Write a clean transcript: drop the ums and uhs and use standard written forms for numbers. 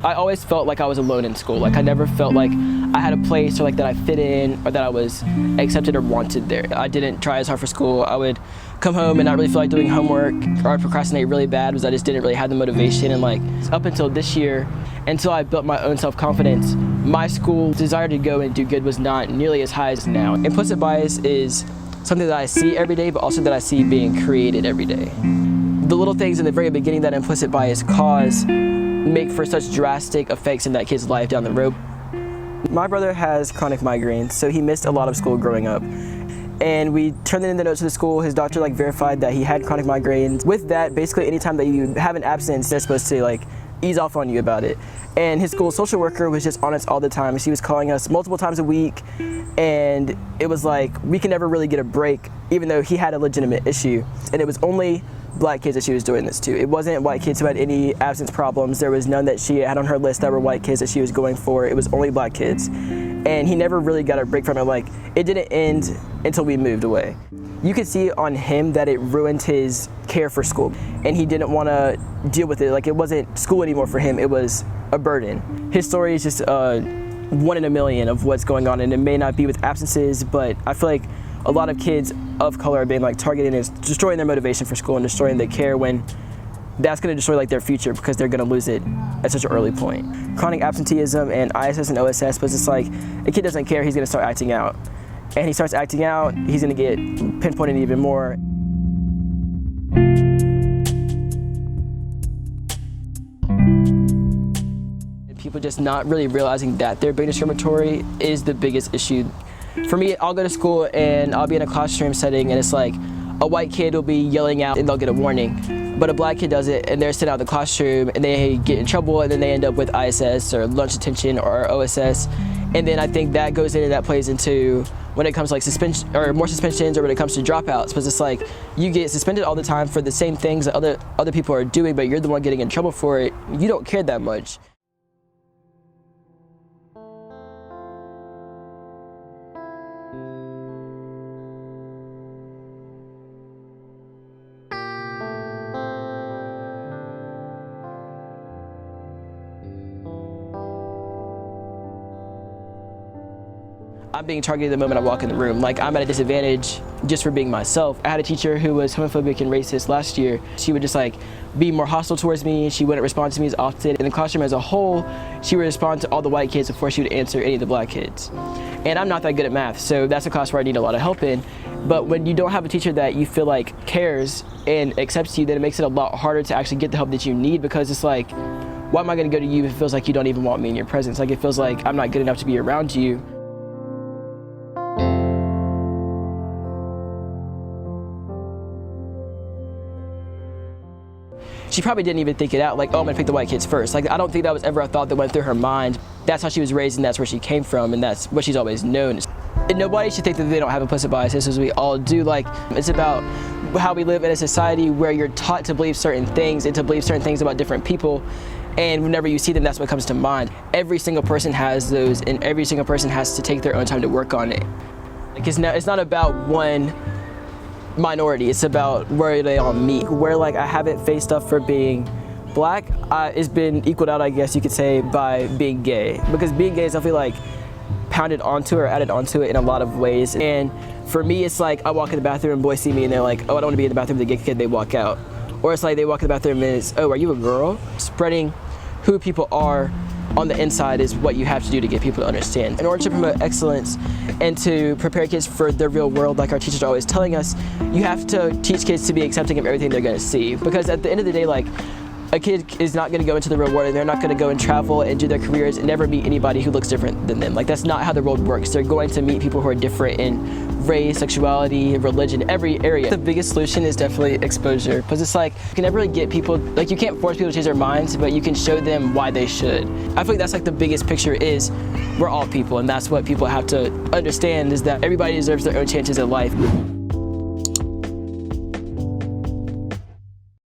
I always felt like I was alone in school. Like I never felt like I had a place or like that I fit in or that I was accepted or wanted there. I didn't try as hard for school. I would come home and not really feel like doing homework, or I'd procrastinate really bad because I just didn't really have the motivation. And like up until this year, until I built my own self-confidence, my school desire to go and do good was not nearly as high as now. Implicit bias is something that I see every day, but also that I see being created every day. The little things in the very beginning that implicit bias cause make for such drastic effects in that kid's life down the road. My brother has chronic migraines, so he missed a lot of school growing up. And we turned in the notes to the school. His doctor verified that he had chronic migraines. With that, basically anytime that you have an absence, they're supposed to ease off on you about it. And his school social worker was just on us all the time. She was calling us multiple times a week, and it was like we could never really get a break, even though he had a legitimate issue. And it was only black kids that she was doing this to. It wasn't white kids who had any absence problems. There was none that she had on her list that were white kids that she was going for. It was only black kids. And he never really got a break from it. Like, it didn't end until we moved away. You could see on him that it ruined his care for school, and he didn't want to deal with it. Like, it wasn't school anymore for him, it was a burden. His story is just one in a million of what's going on, and it may not be with absences, but I feel like a lot of kids of color are being targeted, and it's destroying their motivation for school and destroying their care, when that's going to destroy their future because they're going to lose it at such an early point. Chronic absenteeism and ISS and OSS, but it's like a kid doesn't care, he's going to start acting out. And he starts acting out, he's going to get pinpointed even more. People just not really realizing that they're being discriminatory is the biggest issue. For me, I'll go to school and I'll be in a classroom setting, and it's like a white kid will be yelling out and they'll get a warning. But a black kid does it and they're sitting out of the classroom and they get in trouble, and then they end up with ISS or lunch detention or OSS. And then I think that goes in and that plays into when it comes to suspension or more suspensions, or when it comes to dropouts, because it's like you get suspended all the time for the same things that other people are doing, but you're the one getting in trouble for it. You don't care that much. I'm being targeted the moment I walk in the room. Like, I'm at a disadvantage just for being myself. I had a teacher who was homophobic and racist last year. She would just be more hostile towards me. She wouldn't respond to me as often. In the classroom as a whole, she would respond to all the white kids before she would answer any of the black kids. And I'm not that good at math, so that's a class where I need a lot of help in. But when you don't have a teacher that you feel like cares and accepts you, then it makes it a lot harder to actually get the help that you need, because it's like, why am I gonna go to you if it feels like you don't even want me in your presence? Like, it feels like I'm not good enough to be around you. She probably didn't even think it out, like, oh, I'm gonna pick the white kids first. Like, I don't think that was ever a thought that went through her mind. That's how she was raised, and that's where she came from, and that's what she's always known. And nobody should think that they don't have implicit biases, as we all do. Like, it's about how we live in a society where you're taught to believe certain things and to believe certain things about different people. And whenever you see them, that's what comes to mind. Every single person has those, and every single person has to take their own time to work on it. Like, it's not about one minority, it's about where they all meet. Where I haven't faced stuff for being black, it's been equaled out, I guess you could say, by being gay. Because being gay is definitely pounded onto or added onto it in a lot of ways. And for me, it's like I walk in the bathroom and boys see me and they're like, oh, I don't want to be in the bathroom with the gay kid, they walk out. Or it's like they walk in the bathroom and it's, oh, are you a girl? Spreading who people are on the inside is what you have to do to get people to understand. In order to promote excellence and to prepare kids for the real world, like our teachers are always telling us, you have to teach kids to be accepting of everything they're going to see. Because at the end of the day, a kid is not going to go into the real world, and they're not going to go and travel and do their careers and never meet anybody who looks different than them. That's not how the world works. They're going to meet people who are different in race, sexuality, religion, every area. The biggest solution is definitely exposure, because it's you can never really get people, you can't force people to change their minds, but you can show them why they should. I feel like that's the biggest picture is we're all people, and that's what people have to understand, is that everybody deserves their own chances in life.